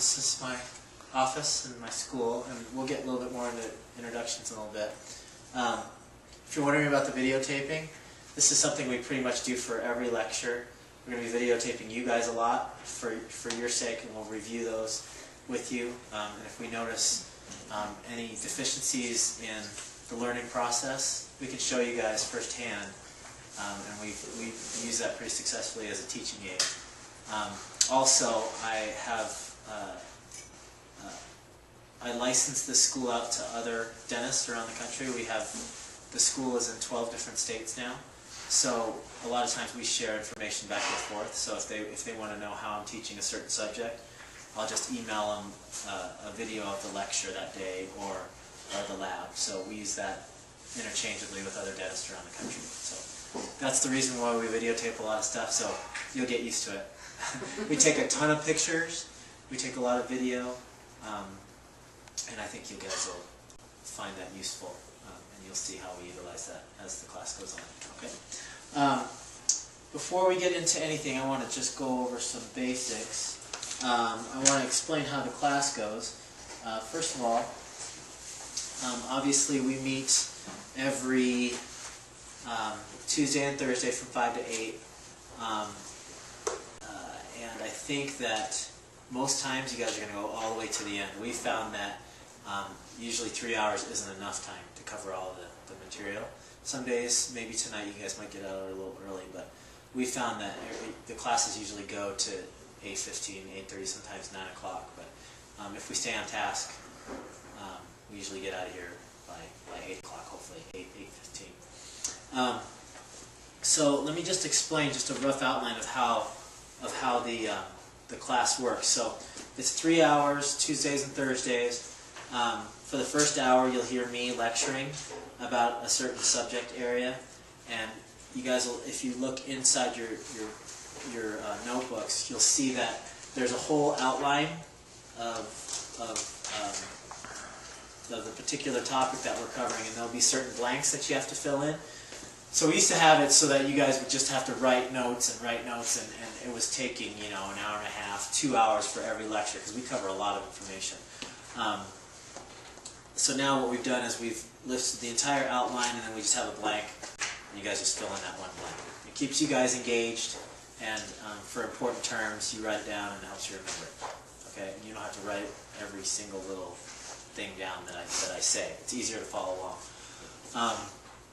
This is my office and my school, and we'll get a little bit more into introductions in a little bit. If you're wondering about the videotaping, this is something we pretty much do for every lecture. We're going to be videotaping you guys a lot for your sake, and we'll review those with you. And if we notice any deficiencies in the learning process, we can show you guys firsthand. And we've used that pretty successfully as a teaching aid. Also, I license this school out to other dentists around the country. The school is in 12 different states now, so a lot of times we share information back and forth. So if they want to know how I'm teaching a certain subject, I'll just email them a video of the lecture that day or the lab. So we use that interchangeably with other dentists around the country. So that's the reason why we videotape a lot of stuff, so you'll get used to it. We take a ton of pictures, we take a lot of video, and I think you guys will find that useful, and you'll see how we utilize that as the class goes on. Okay. Before we get into anything, I want to just go over some basics. I want to explain how the class goes. First of all, obviously we meet every Tuesday and Thursday from 5 to 8. And I think that most times you guys are going to go all the way to the end. We found that usually 3 hours isn't enough time to cover all of the material. Some days, maybe tonight, you guys might get out a little early, but we found that the classes usually go to 8:15, 8:30, sometimes 9 o'clock. But if we stay on task, we usually get out of here by 8 o'clock, hopefully 8:15. So let me just explain just a rough outline of how the class works. So it's 3 hours, Tuesdays and Thursdays. For the first hour, you'll hear me lecturing about a certain subject area, and you guys will, if you look inside your notebooks, you'll see that there's a whole outline of the particular topic that we're covering, and there'll be certain blanks that you have to fill in. So we used to have it so that you guys would just have to write notes, and it was taking, an hour and a half, 2 hours for every lecture, because we cover a lot of information. So now what we've done is we've listed the entire outline, and then we just have a blank, and you guys just fill in that one blank. It keeps you guys engaged, and for important terms, you write it down, and it helps you remember it. Okay, and you don't have to write every single little thing down that I say. It's easier to follow along.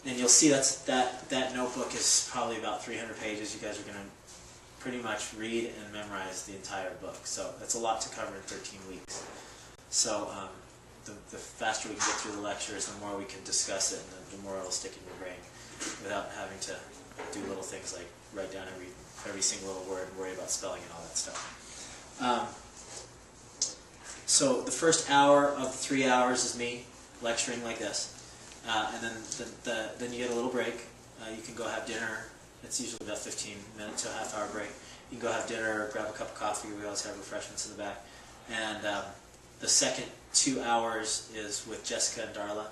And you'll see that notebook is probably about 300 pages. You guys are going to pretty much read and memorize the entire book. So that's a lot to cover in 13 weeks. So the faster we can get through the lectures, the more we can discuss it, and the more it'll stick in your brain without having to do little things like write down every single little word and worry about spelling and all that stuff. So the first hour of the 3 hours is me lecturing like this. And then you get a little break. You can go have dinner. It's usually about 15 minutes to a half-hour break. You can go have dinner, grab a cup of coffee. We always have refreshments in the back. And the second 2 hours is with Jessica and Darla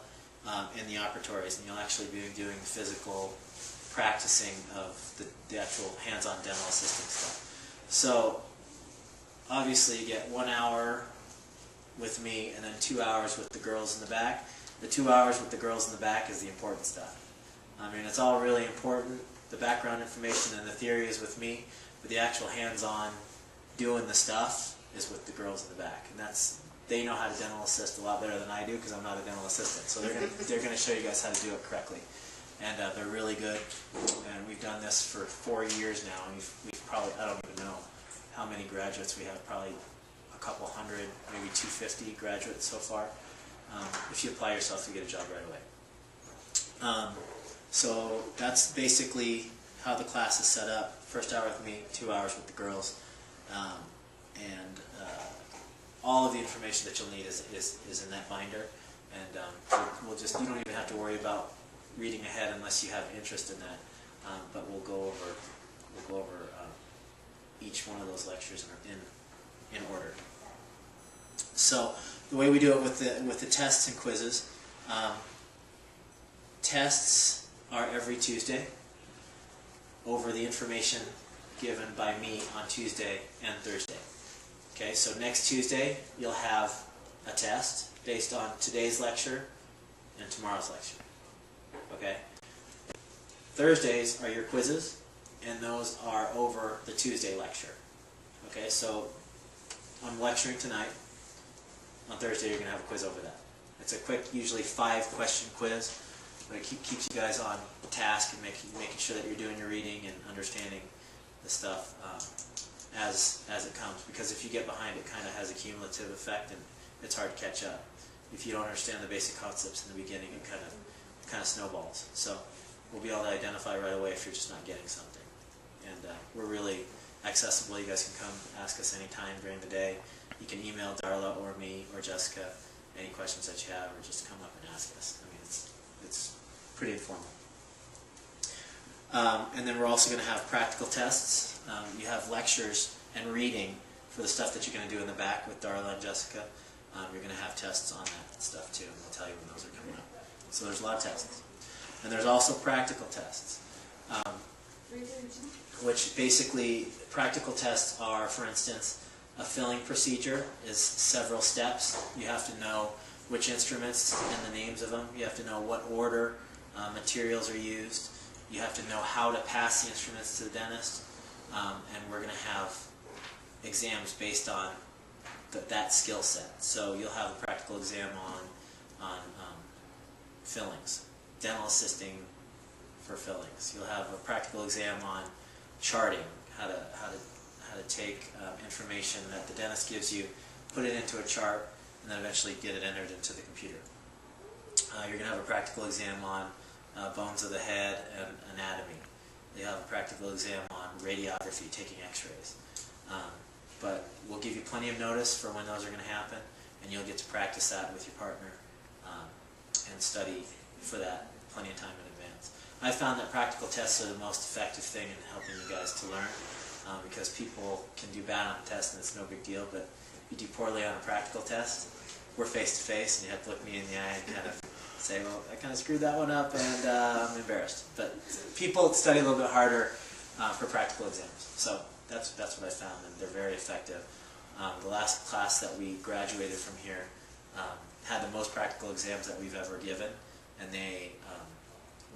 in the operatories, and you'll actually be doing the physical practicing of the actual hands-on dental assisting stuff. So obviously you get 1 hour with me, and then 2 hours with the girls in the back. The 2 hours with the girls in the back is the important stuff. I mean, it's all really important. The background information and the theory is with me, but the actual hands-on doing the stuff is with the girls in the back. And they know how to dental assist a lot better than I do, because I'm not a dental assistant. So they're gonna show you guys how to do it correctly. And they're really good. And we've done this for 4 years now, and we've probably, I don't even know how many graduates we have, probably a couple hundred, maybe 250 graduates so far. If you apply yourself, you get a job right away. So that's basically how the class is set up. First hour with me, 2 hours with the girls, and all of the information that you'll need is in that binder. And you don't even have to worry about reading ahead unless you have interest in that. But we'll go over each one of those lectures in order. So the way we do it with the tests and quizzes, tests are every Tuesday over the information given by me on Tuesday and Thursday. Okay, so next Tuesday you'll have a test based on today's lecture and tomorrow's lecture. Okay? Thursdays are your quizzes, and those are over the Tuesday lecture. Okay, so I'm lecturing tonight. On Thursday you're going to have a quiz over that. It's a quick, usually 5-question quiz, but it keeps you guys on task and making sure that you're doing your reading and understanding the stuff as it comes. Because if you get behind, it kind of has a cumulative effect, and it's hard to catch up. If you don't understand the basic concepts in the beginning, it kind of snowballs. So we'll be able to identify right away if you're just not getting something. And we're really accessible. You guys can come ask us anytime during the day. You can email Darla or me or Jessica any questions that you have, or just come up and ask us. I mean, it's pretty informal. And then we're also going to have practical tests. You have lectures and reading for the stuff that you're going to do in the back with Darla and Jessica. You're going to have tests on that stuff too, and we'll tell you when those are coming up. So there's a lot of tests. And there's also practical tests, which basically, practical tests are, for instance, a filling procedure is several steps. You have to know which instruments and the names of them. You have to know what order materials are used. You have to know how to pass the instruments to the dentist. And we're going to have exams based on that skill set. So you'll have a practical exam on fillings, dental assisting for fillings. You'll have a practical exam on charting, how to take information that the dentist gives you, put it into a chart, and then eventually get it entered into the computer. You're going to have a practical exam on bones of the head and anatomy. You have a practical exam on radiography, taking x-rays. But we'll give you plenty of notice for when those are going to happen, and you'll get to practice that with your partner and study for that plenty of time in advance. I found that practical tests are the most effective thing in helping you guys to learn, because people can do bad on a test and it's no big deal, but if you do poorly on a practical test, we're face to face and you have to look me in the eye and kind of say, well, I kind of screwed that one up and I'm embarrassed. But people study a little bit harder for practical exams. So that's what I found, and they're very effective. The last class that we graduated from here had the most practical exams that we've ever given, and they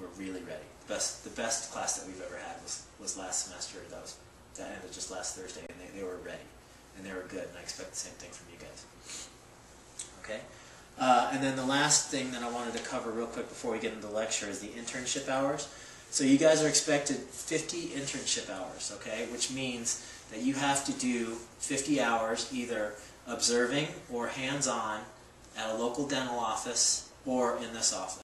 were really ready. The best class that we've ever had was last semester. That ended just last Thursday, and they were ready, and they were good, and I expect the same thing from you guys. Okay? And then the last thing that I wanted to cover real quick before we get into the lecture is the internship hours. So you guys are expected 50 internship hours, okay? Which means that you have to do 50 hours either observing or hands-on at a local dental office or in this office.